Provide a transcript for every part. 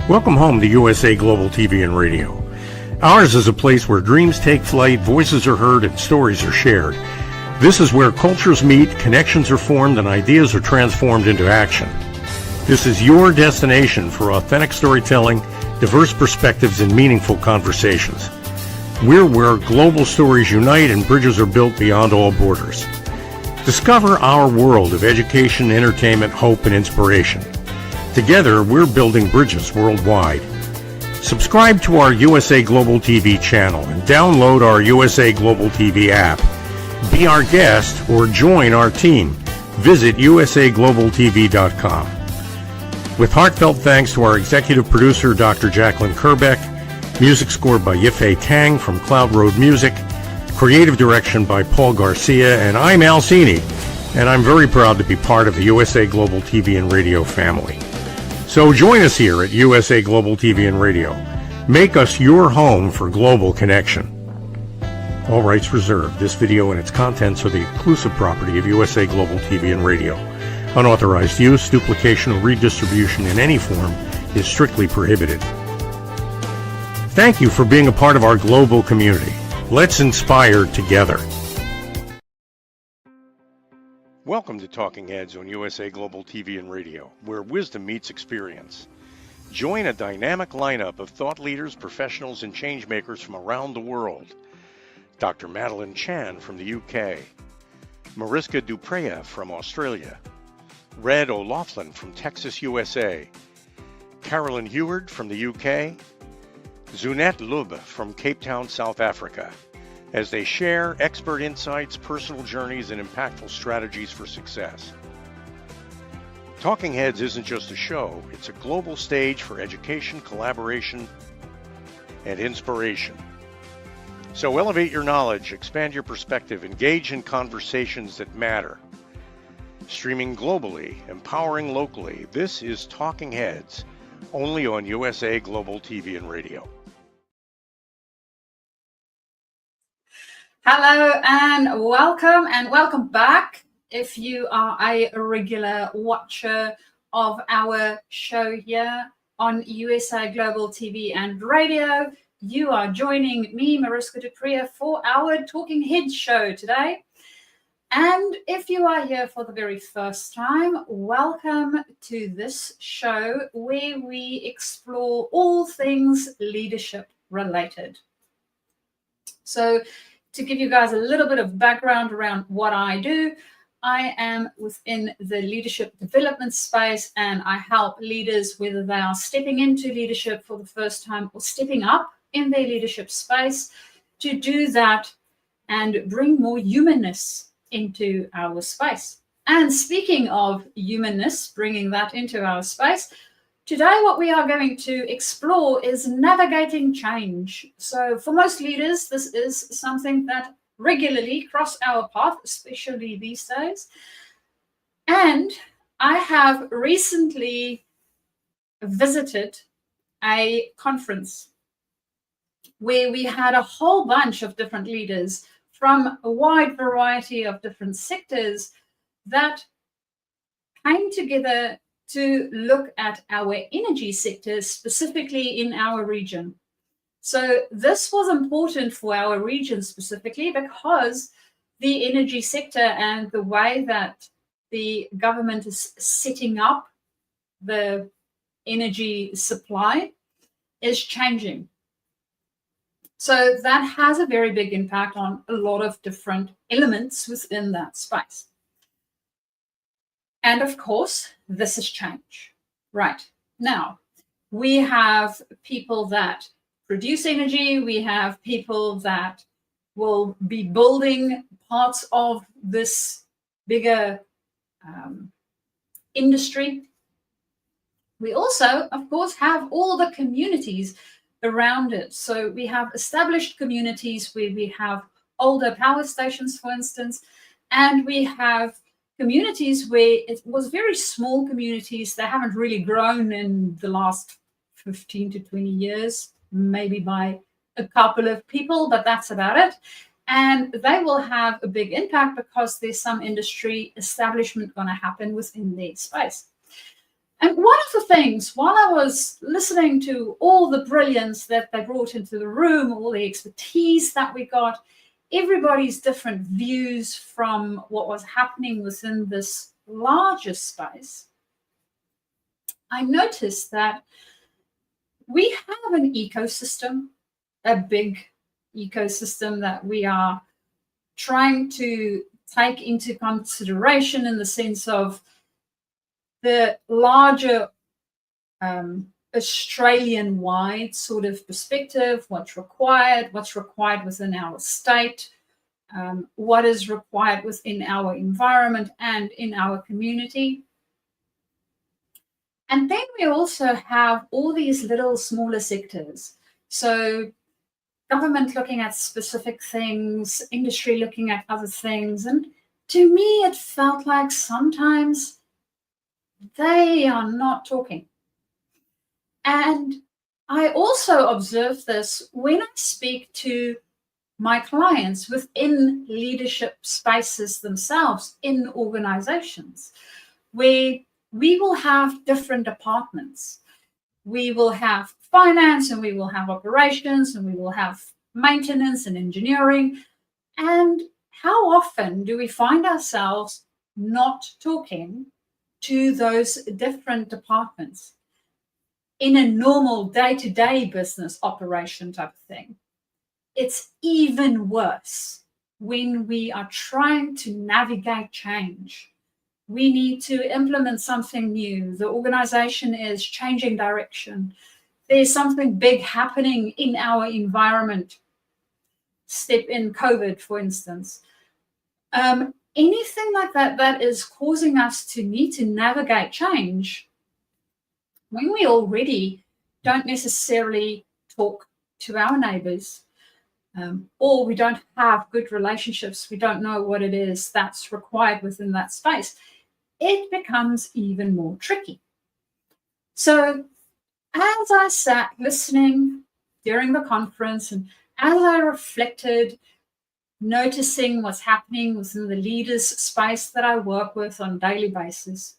Welcome home to USA Global TV and Radio. Ours is a place where dreams take flight, voices are heard, and stories are shared. This is where cultures meet, connections are formed, and ideas are transformed into action. This is your destination for authentic storytelling, diverse perspectives, and meaningful conversations. We're where global stories unite and bridges are built beyond all borders. Discover our world of education, entertainment, hope, and inspiration. Together, we're building bridges worldwide. Subscribe to our USA Global TV channel and download our USA Global TV app. Be our guest or join our team. Visit usaglobaltv.com. With heartfelt thanks to our executive producer, Dr. Jacqueline Kerbeck, music scored by Yifei Tang from Cloud Road Music, creative direction by Paul Garcia, and I'm Al Cini, and I'm very proud to be part of the USA Global TV and Radio family. So join us here at USA Global TV and Radio. Make us your home for global connection. All rights reserved. This video and its contents are the exclusive property of USA Global TV and Radio. Unauthorized use, duplication, or redistribution in any form is strictly prohibited. Thank you for being a part of our global community. Let's inspire together. Welcome to Talking Heads on USA Global TV and Radio, where wisdom meets experience. Join a dynamic lineup of thought leaders, professionals, and changemakers from around the world. Dr. Madeline Chan from the UK, MARISKA Duprea from Australia, Red O'Loughlin from Texas, USA, Carolyn Heward from the UK, Zunette Lub from Cape Town, South Africa, as they share expert insights, personal journeys, and impactful strategies for success. Talking Heads isn't just a show, it's a global stage for education, collaboration, and inspiration. So elevate your knowledge, expand your perspective, engage in conversations that matter. Streaming globally, empowering locally, this is Talking Heads, only on USA Global TV and Radio. Hello and welcome back. If you are a regular watcher of our show here on USA Global TV and Radio, you are joining me, Mariska Duprea, for our Talking Heads show today. And if you are here for the very first time, welcome to this show where we explore all things leadership related. So, to give you guys a little bit of background around what I do, I am within the leadership development space and I help leaders, whether they are stepping into leadership for the first time or stepping up in their leadership space, to do that and bring more humanness into our space. And speaking of humanness, bringing that into our space, today, what we are going to explore is navigating change. So for most leaders, this is something that regularly cross our path, especially these days. And I have recently visited a conference where we had a whole bunch of different leaders from a wide variety of different sectors that came together to look at our energy sector, specifically in our region. So this was important for our region specifically because the energy sector and the way that the government is setting up the energy supply is changing. So that has a very big impact on a lot of different elements within that space. And of course, this is change. Right. Now, we have people that produce energy. We have people that will be building parts of this bigger industry. We also, of course, have all the communities around it. So we have established communities where we have older power stations, for instance, and we have communities where it was very small communities that haven't really grown in the last 15 to 20 years, maybe by a couple of people, but that's about it. And they will have a big impact because there's some industry establishment going to happen within their space. And one of the things, while I was listening to all the brilliance that they brought into the room, all the expertise that we got, everybody's different views from what was happening within this larger space, I noticed that we have an ecosystem, a big ecosystem that we are trying to take into consideration in the sense of the larger Australian-wide sort of perspective, what's required within our state, what is required within our environment and in our community. And then we also have all these little smaller sectors. So government looking at specific things, industry looking at other things. And to me, it felt like sometimes they are not talking. And I also observe this when I speak to my clients within leadership spaces themselves in organizations, where we will have different departments. We will have finance, and we will have operations, and we will have maintenance and engineering. And how often do we find ourselves not talking to those different departments in a normal day-to-day business operation type of thing? It's even worse when we are trying to navigate change. We need to implement something new. The organization is changing direction. There's something big happening in our environment. Step in COVID, for instance. Anything like that that is causing us to need to navigate change when we already don't necessarily talk to our neighbors, or we don't have good relationships, we don't know what it is that's required within that space, it becomes even more tricky. So as I sat listening during the conference, and as I reflected, noticing what's happening within the leaders space that I work with on a daily basis,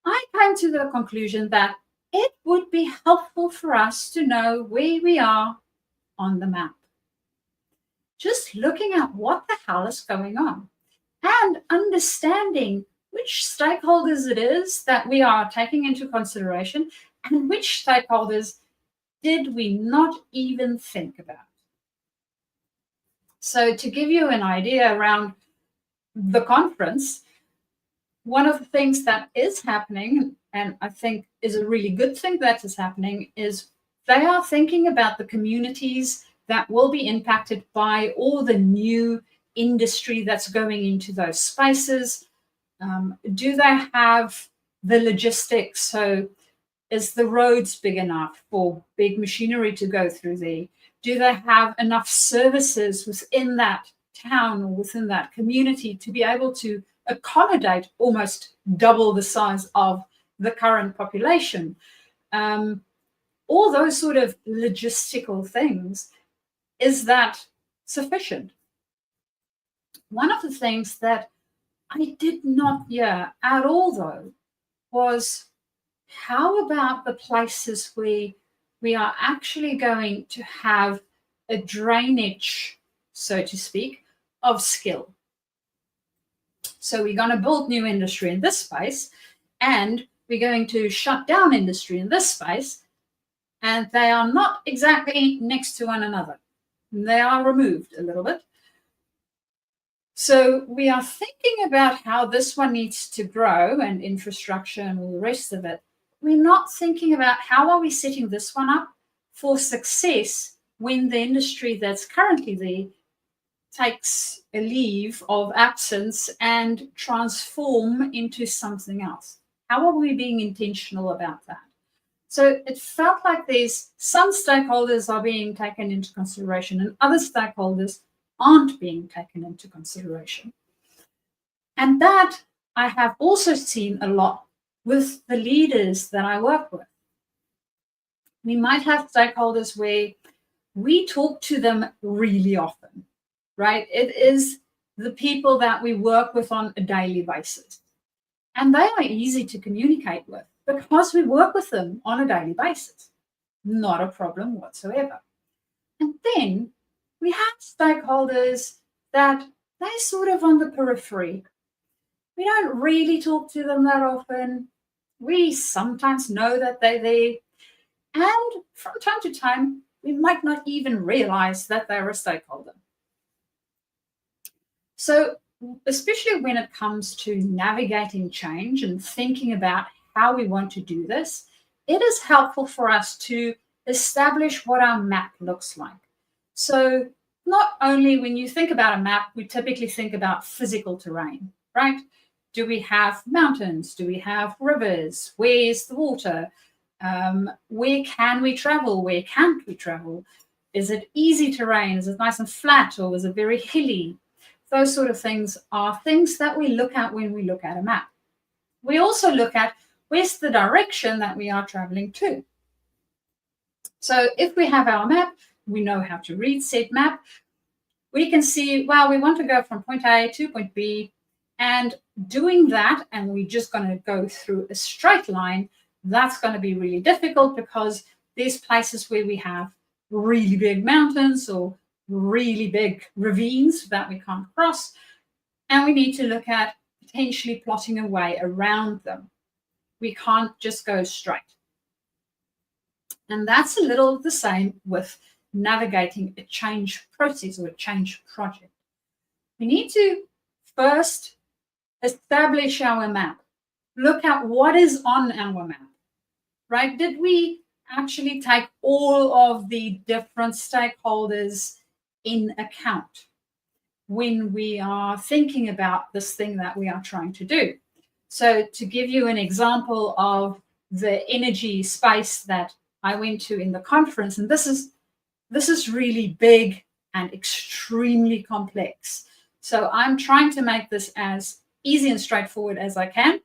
I came to the conclusion that it would be helpful for us to know where we are on the map. Just looking at what the hell is going on and understanding which stakeholders it is that we are taking into consideration and which stakeholders did we not even think about. So to give you an idea around the conference, one of the things that is happening, and I think is a really good thing that is happening, is they are thinking about the communities that will be impacted by all the new industry that's going into those spaces. Do they have the logistics? So is the roads big enough for big machinery to go through there? Do they have enough services within that town or within that community to be able to accommodate almost double the size of the current population? All those sort of logistical things, is that sufficient? One of the things that I did not hear at all, though, was how about the places where we are actually going to have a drainage, so to speak, of skill? So we're going to build new industry in this space, and we're going to shut down industry in this space, and they are not exactly next to one another. They are removed a little bit. So we are thinking about how this one needs to grow and infrastructure and all the rest of it. We're not thinking about how are we setting this one up for success when the industry that's currently there takes a leave of absence and transform into something else. How are we being intentional about that? So it felt like there's some stakeholders are being taken into consideration and other stakeholders aren't being taken into consideration. And that I have also seen a lot with the leaders that I work with. We might have stakeholders where we talk to them really often, right? It is the people that we work with on a daily basis. And they are easy to communicate with. because we work with them on a daily basis. Not a problem whatsoever. And then we have stakeholders that they're sort of on the periphery. We don't really talk to them that often. We sometimes know that they're there. And from time to time, we might not even realize that they're a stakeholder. So, especially when it comes to navigating change and thinking about how we want to do this, it is helpful for us to establish what our map looks like. So, not only when you think about a map, we typically think about physical terrain, right? Do we have mountains? Do we have rivers? Where's the water? Where can we travel? Where can't we travel? Is it easy terrain? Is it nice and flat, or is it very hilly? Those sort of things are things that we look at when we look at a map. We also look at where's the direction that we are traveling to. So if we have our map, we know how to read said map. We can see, well, we want to go from point A to point B, and doing that, and we're just going to go through a straight line, that's going to be really difficult because there's places where we have really big mountains or really big ravines that we can't cross, and we need to look at potentially plotting a way around them. We can't just go straight. And that's a little the same with navigating a change process or a change project. We need to first establish our map. Look at what is on our map, right? Did we actually take all of the different stakeholders in account when we are thinking about this thing that we are trying to do? So to give you an example of the energy space that I went to in the conference, and this is really big and extremely complex. So I'm trying to make this as easy and straightforward as I can.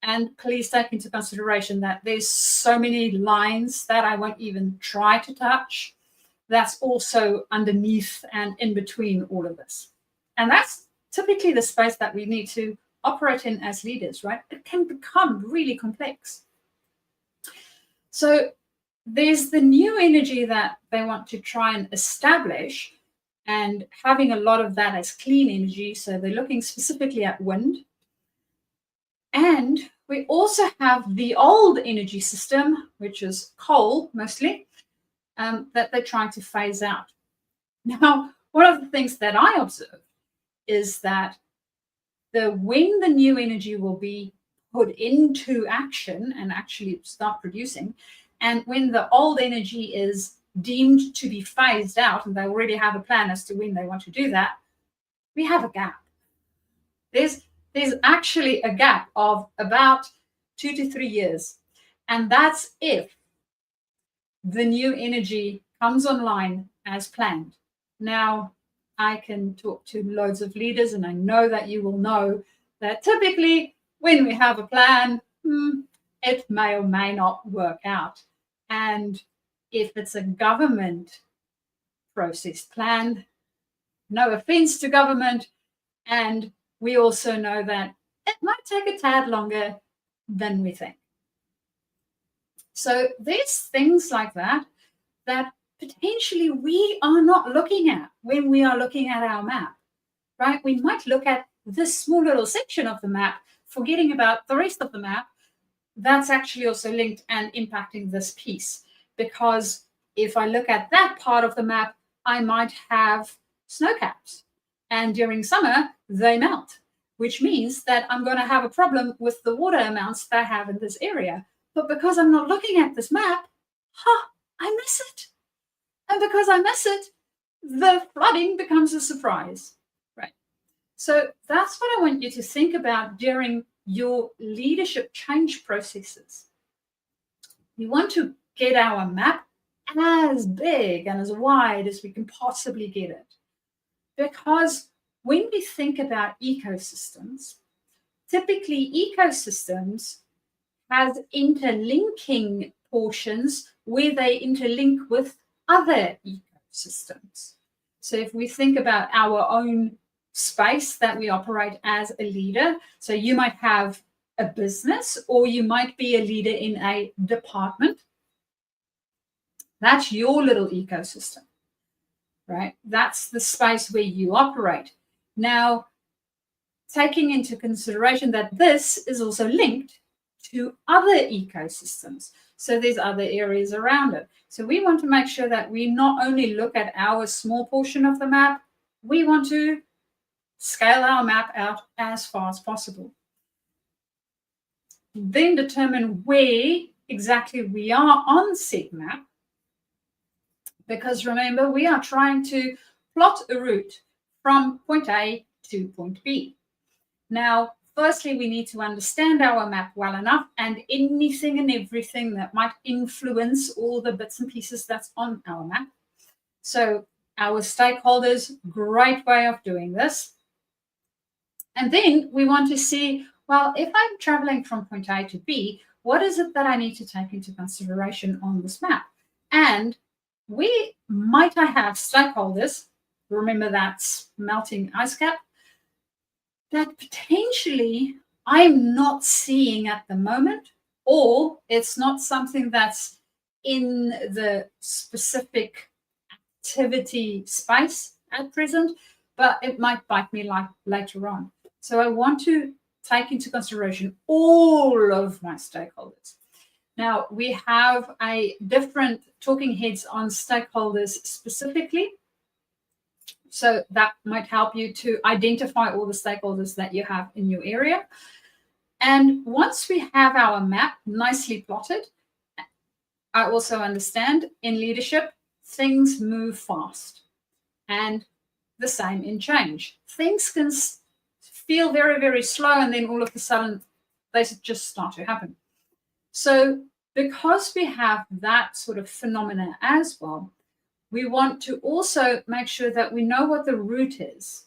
And please take into consideration that there's so many lines that I won't even try to touch. That's also underneath and in between all of this. And that's typically the space that we need to operate in as leaders, right? It can become really complex. So there's the new energy that they want to try and establish, and having a lot of that as clean energy. So they're looking specifically at wind. And we also have the old energy system, which is coal mostly, that they're trying to phase out. Now, one of the things that I observe is that when the new energy will be put into action and actually start producing, and when the old energy is deemed to be phased out, and they already have a plan as to when they want to do that, we have a gap. There's actually a gap of about 2 to 3 years. And that's if the new energy comes online as planned. Now, I can talk to loads of leaders, and I know that you will know that typically when we have a plan, it may or may not work out. And if it's a government process plan, no offense to government, and we also know that it might take a tad longer than we think. So there's things like that potentially we are not looking at when we are looking at our map, right? We might look at this small little section of the map, forgetting about the rest of the map. That's actually also linked and impacting this piece, because if I look at that part of the map, I might have snow caps, and during summer they melt, which means that I'm going to have a problem with the water amounts that I have in this area. But because I'm not looking at this map, I miss it. And because I miss it, the flooding becomes a surprise, right? So that's what I want you to think about during your leadership change processes. We want to get our map as big and as wide as we can possibly get it. Because when we think about ecosystems, typically ecosystems has interlinking portions where they interlink with other ecosystems. So if we think about our own space that we operate as a leader, so you might have a business, or you might be a leader in a department. That's your little ecosystem, right? That's the space where you operate. Now, taking into consideration that this is also linked to other ecosystems. So there's other areas around it. So we want to make sure that we not only look at our small portion of the map, we want to scale our map out as far as possible. Then determine where exactly we are on said map. Because remember, we are trying to plot a route from point A to point B. Now, firstly, we need to understand our map well enough, and anything and everything that might influence all the bits and pieces that's on our map. So our stakeholders, great way of doing this. And then we want to see, well, if I'm traveling from point A to B, what is it that I need to take into consideration on this map? And where might I have stakeholders, remember that's melting ice cap, that potentially I'm not seeing at the moment, or it's not something that's in the specific activity space at present, but it might bite me like later on. So I want to take into consideration all of my stakeholders. Now, we have a different talking heads on stakeholders specifically. So that might help you to identify all the stakeholders that you have in your area. And once we have our map nicely plotted, I also understand in leadership, things move fast. And the same in change. Things can feel very, very slow, and then all of a sudden, they just start to happen. So because we have that sort of phenomena as well, we want to also make sure that we know what the route is.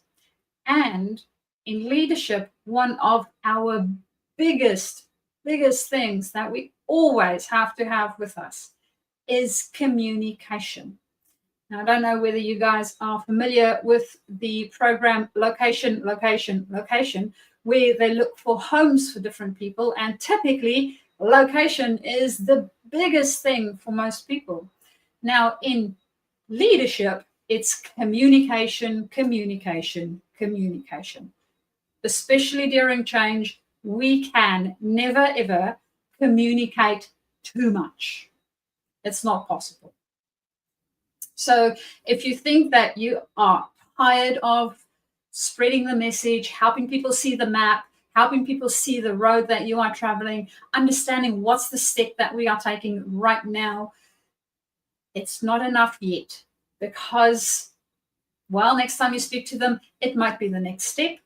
And in leadership, one of our biggest things that we always have to have with us is communication. Now, I don't know whether you guys are familiar with the program Location, Location, Location, where they look for homes for different people. And typically, location is the biggest thing for most people. Now, in leadership, it's communication, communication, communication. Especially during change, we can never, ever communicate too much. It's not possible. So if you think that you are tired of spreading the message, helping people see the map, helping people see the road that you are traveling, understanding what's the step that we are taking right now, it's not enough yet, because, well, next time you speak to them, it might be the next step.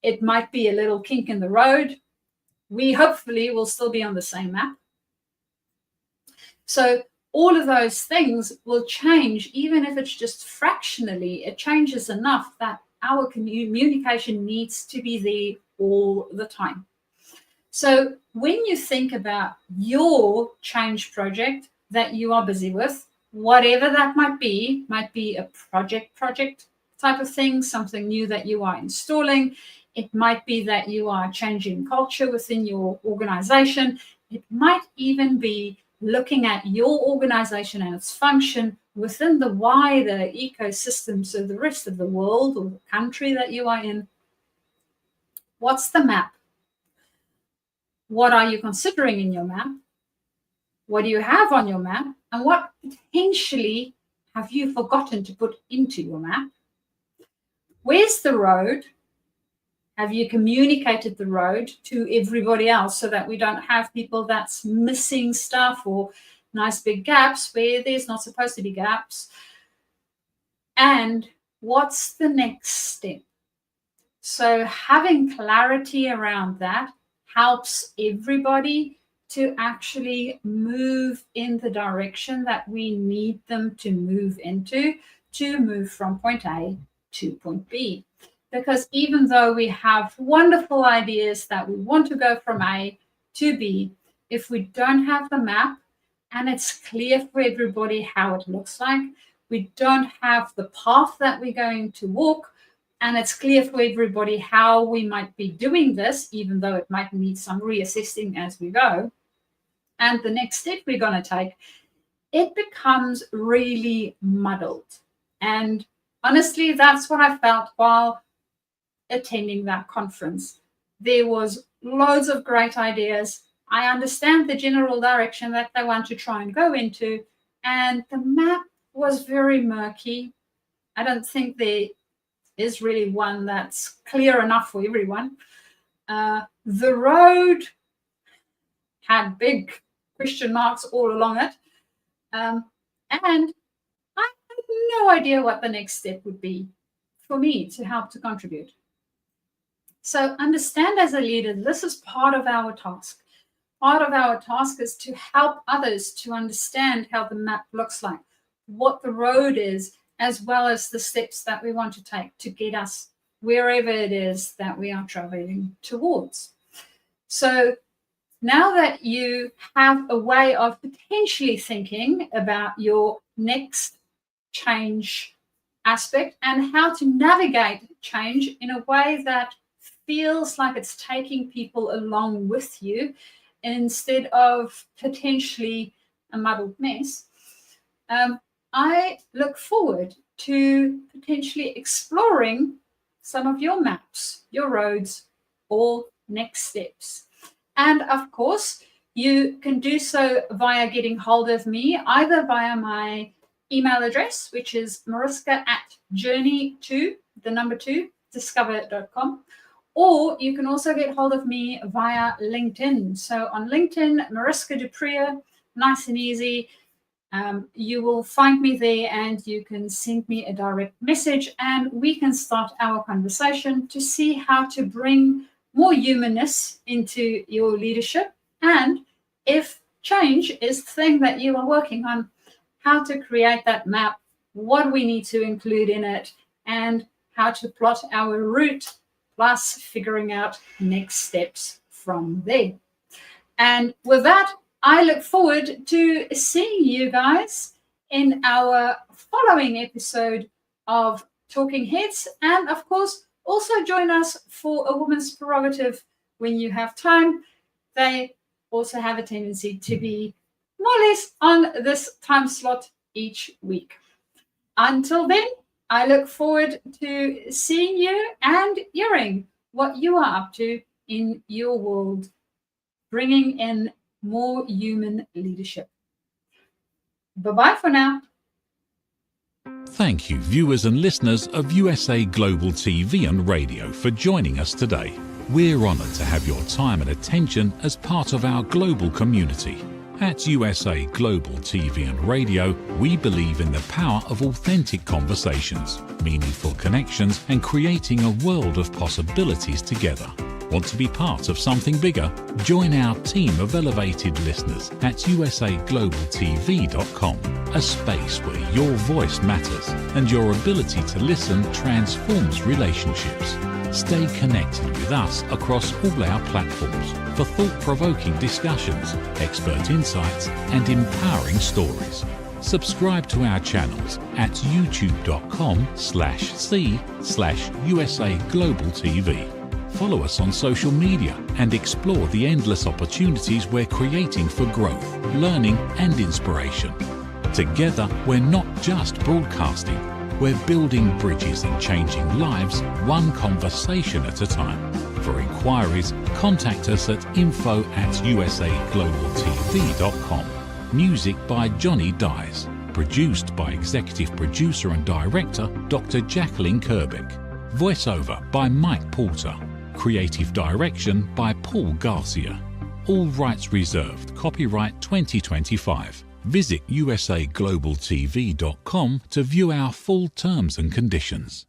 It might be a little kink in the road. We hopefully will still be on the same map. So all of those things will change, even if it's just fractionally. It changes enough that our communication needs to be there all the time. So when you think about your change project that you are busy with, whatever that might be a project type of thing, something new that you are installing. It might be that you are changing culture within your organization. It might even be looking at your organization and its function within the wider ecosystems of the rest of the world or the country that you are in. What's the map? What are you considering in your map? What do you have on your map? And what potentially have you forgotten to put into your map? Where's the road? Have you communicated the road to everybody else so that we don't have people that's missing stuff or nice big gaps where there's not supposed to be gaps? And what's the next step? So having clarity around that helps everybody to actually move in the direction that we need them to move into, to move from point A to point B. Because even though we have wonderful ideas that we want to go from A to B, if we don't have the map and it's clear for everybody how it looks like, we don't have the path that we're going to walk, and it's clear for everybody how we might be doing this, even though it might need some reassessing as we go, and the next step we're going to take, it becomes really muddled. And honestly, that's what I felt while attending that conference. There was loads of great ideas. I understand the general direction that they want to try and go into, and the map was very murky. I don't think there is really one that's clear enough for everyone. The road had big question marks all along it. And I had no idea what the next step would be for me to help to contribute. So understand, as a leader, this is part of our task. Part of our task is to help others to understand how the map looks like, what the road is, as well as the steps that we want to take to get us wherever it is that we are traveling towards. So now that you have a way of potentially thinking about your next change aspect and how to navigate change in a way that feels like it's taking people along with you instead of potentially a muddled mess, I look forward to potentially exploring some of your maps, your roads, or next steps. And of course, you can do so via getting hold of me, either via my email address, which is mariska@journey2discover.com, or you can also get hold of me via LinkedIn. So on LinkedIn, Mariska du Preez, nice and easy. You will find me there and you can send me a direct message and we can start our conversation to see how to bring more humanness into your leadership, and if change is the thing that you are working on, how to create that map, what we need to include in it, and how to plot our route, plus figuring out next steps from there. And with that, I look forward to seeing you guys in our following episode of Talking Heads, and of course, also join us for a woman's prerogative when you have time. They also have a tendency to be more or less on this time slot each week. Until then, I look forward to seeing you and hearing what you are up to in your world, bringing in more human leadership. Bye-bye for now. Thank you, viewers and listeners of USA Global TV and Radio, for joining us today. We're honoured to have your time and attention as part of our global community. At USA Global TV and Radio, we believe in the power of authentic conversations, meaningful connections, and creating a world of possibilities together. Want to be part of something bigger? Join our team of elevated listeners at usaglobaltv.com, a space where your voice matters and your ability to listen transforms relationships. Stay connected with us across all our platforms for thought-provoking discussions, expert insights, and empowering stories. Subscribe to our channels at youtube.com/c/usaglobaltv. Follow us on social media and explore the endless opportunities we're creating for growth, learning, and inspiration. Together, we're not just broadcasting, we're building bridges and changing lives one conversation at a time. For inquiries, contact us at info@usaglobaltv.com. Music by Johnny Dyes. Produced by Executive Producer and Director Dr. Jacqueline Kerbeck. Voiceover by Mike Porter. Creative Direction by Paul Garcia. All rights reserved. Copyright 2025. Visit usaglobaltv.com to view our full terms and conditions.